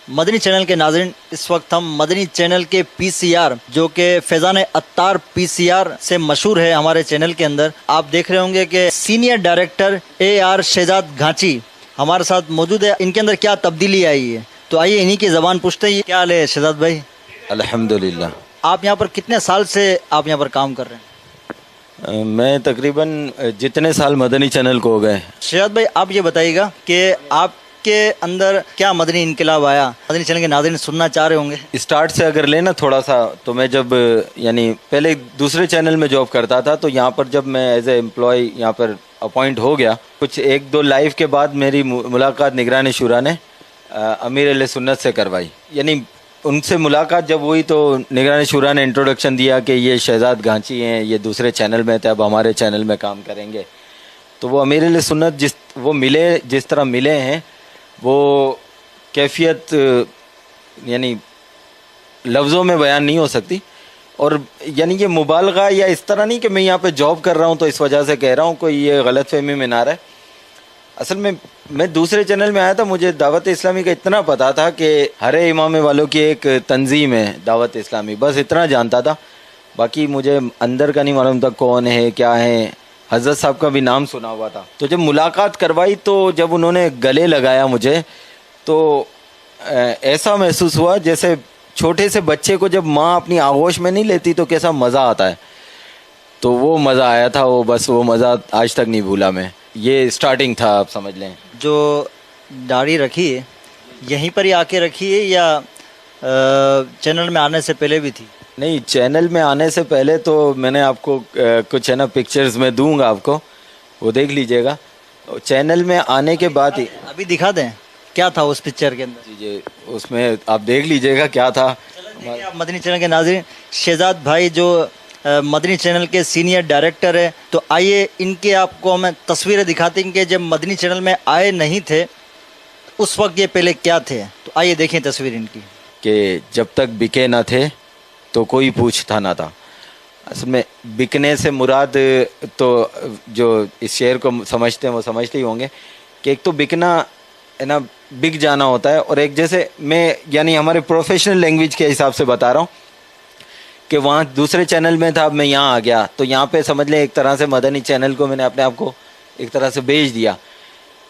مدنی channel کے ناظرین، اس وقت ہم مدنی چینل کے پی سی آر جو کہ فیضان اتار پی سی آر سے مشہور ہے ہمارے چینل کے اندر، آپ دیکھ رہے ہوں گے کہ senior director A R Shahzad Ghanchi ہمارے ساتھ موجود ہے۔ ان کے اندر کیا تبدیلی آئی ہے تو آئیے انہی کی زبان پوچھتے ہیں۔ کیا حال ہے شہزاد بھائی؟ الحمدللہ۔ آپ یہاں پر کتنے سال سے آپ یہاں پر کام کر رہے ہیں؟ میں تقریباً جتنے سال مدنی چینل کو ہو گئے۔ شہزاد بھائی آپ یہ بتائیے گا کہ آپ کے اندر کیا مدنی انقلاب آیا؟ مدنی چینل کے ناظرین سننا چاہ رہے ہوں گے۔ اسٹارٹ سے اگر لینا تھوڑا سا، تو میں جب یعنی پہلے دوسرے چینل میں جاب کرتا تھا، تو یہاں پر جب میں ایز اے امپلائی یہاں پر اپوائنٹ ہو گیا، کچھ ایک دو لائیو کے بعد میری ملاقات نگران شورا نے امیر اہل سنت سے کروائی۔ یعنی ان سے ملاقات جب ہوئی تو نگران شورا نے انٹروڈکشن دیا کہ یہ شہزاد گھانچی ہیں، یہ دوسرے چینل میں تھے، اب ہمارے چینل میں کام کریں گے۔ تو وہ امیر اہل سنت جس طرح ملے ہیں، وہ کیفیت یعنی لفظوں میں بیان نہیں ہو سکتی۔ اور یعنی یہ مبالغہ یا اس طرح نہیں کہ میں یہاں پہ جاب کر رہا ہوں تو اس وجہ سے کہہ رہا ہوں، کوئی یہ غلط فہمی میں نہ رہے۔ اصل میں دوسرے چینل میں آیا تھا، مجھے دعوت اسلامی کا اتنا پتا تھا کہ ہر امام والوں کی ایک تنظیم ہے دعوت اسلامی، بس اتنا جانتا تھا، باقی مجھے اندر کا نہیں معلوم تھا کون ہے کیا ہے۔ حضرت صاحب کا بھی نام سنا ہوا تھا۔ تو جب ملاقات کروائی تو جب انہوں نے گلے لگایا مجھے، تو ایسا محسوس ہوا جیسے چھوٹے سے بچے کو جب ماں اپنی آغوش میں نہیں لیتی تو کیسا مزہ آتا ہے، تو وہ مزہ آیا تھا۔ وہ مزہ آج تک نہیں بھولا میں۔ یہ سٹارٹنگ تھا، آپ سمجھ لیں۔ جو داڑھی رکھی ہے یہیں پر ہی آ کے رکھی ہے یا چینل میں آنے سے پہلے بھی تھی؟ نہیں، چینل میں آنے سے پہلے تو میں نے آپ کو کچھ ہے نا پکچرز میں دوں گا آپ کو، وہ دیکھ لیجئے گا۔ چینل میں آنے کے بعد ہی ابھی دکھا دیں کیا تھا اس پکچر کے اندر؟ جی اس میں آپ دیکھ لیجئے گا کیا تھا۔ آپ مدنی چینل کے ناظرین، شہزاد بھائی جو مدنی چینل کے سینئر ڈائریکٹر ہے، تو آئیے ان کے آپ کو ہمیں تصویریں دکھاتے ہیں کہ جب مدنی چینل میں آئے نہیں تھے اس وقت یہ پہلے کیا تھے۔ تو آئیے دیکھیں تصویر ان کی۔ کہ جب تک بکے نہ تھے تو کوئی پوچھتا نہ تھا۔ اصل میں بکنے سے مراد تو جو اس شعر کو سمجھتے ہیں وہ سمجھتے ہی ہوں گے کہ ایک تو بکنا ہے نا، بک جانا ہوتا ہے، اور ایک جیسے میں یعنی ہمارے پروفیشنل لینگویج کے حساب سے بتا رہا ہوں کہ وہاں دوسرے چینل میں تھا، اب میں یہاں آ گیا، تو یہاں پہ سمجھ لیں ایک طرح سے مدنی چینل کو میں نے اپنے آپ کو ایک طرح سے بیچ دیا۔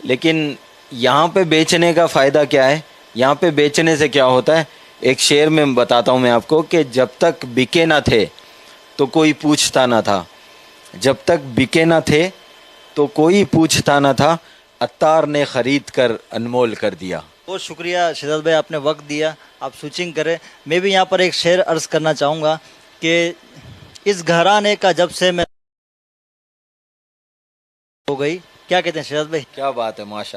لیکن یہاں پہ بیچنے کا فائدہ کیا ہے؟ یہاں پہ بیچنے سے کیا ہوتا ہے؟ ایک شعر میں بتاتا ہوں میں آپ کو کہ جب تک بکے نہ تھے تو کوئی پوچھتا نہ تھا، جب تک بکے نہ تھے تو کوئی پوچھتا نہ تھا، عطار نے خرید کر انمول کر دیا۔ بہت شکریہ شہزاد بھائی، آپ نے وقت دیا، آپ سوچنگ کریں۔ میں بھی یہاں پر ایک شعر عرض کرنا چاہوں گا کہ اس گھرانے کا جب سے میں ہو گئی، کیا کہتے ہیں شہزاد بھائی؟ کیا بات ہے، ماشاءاللہ۔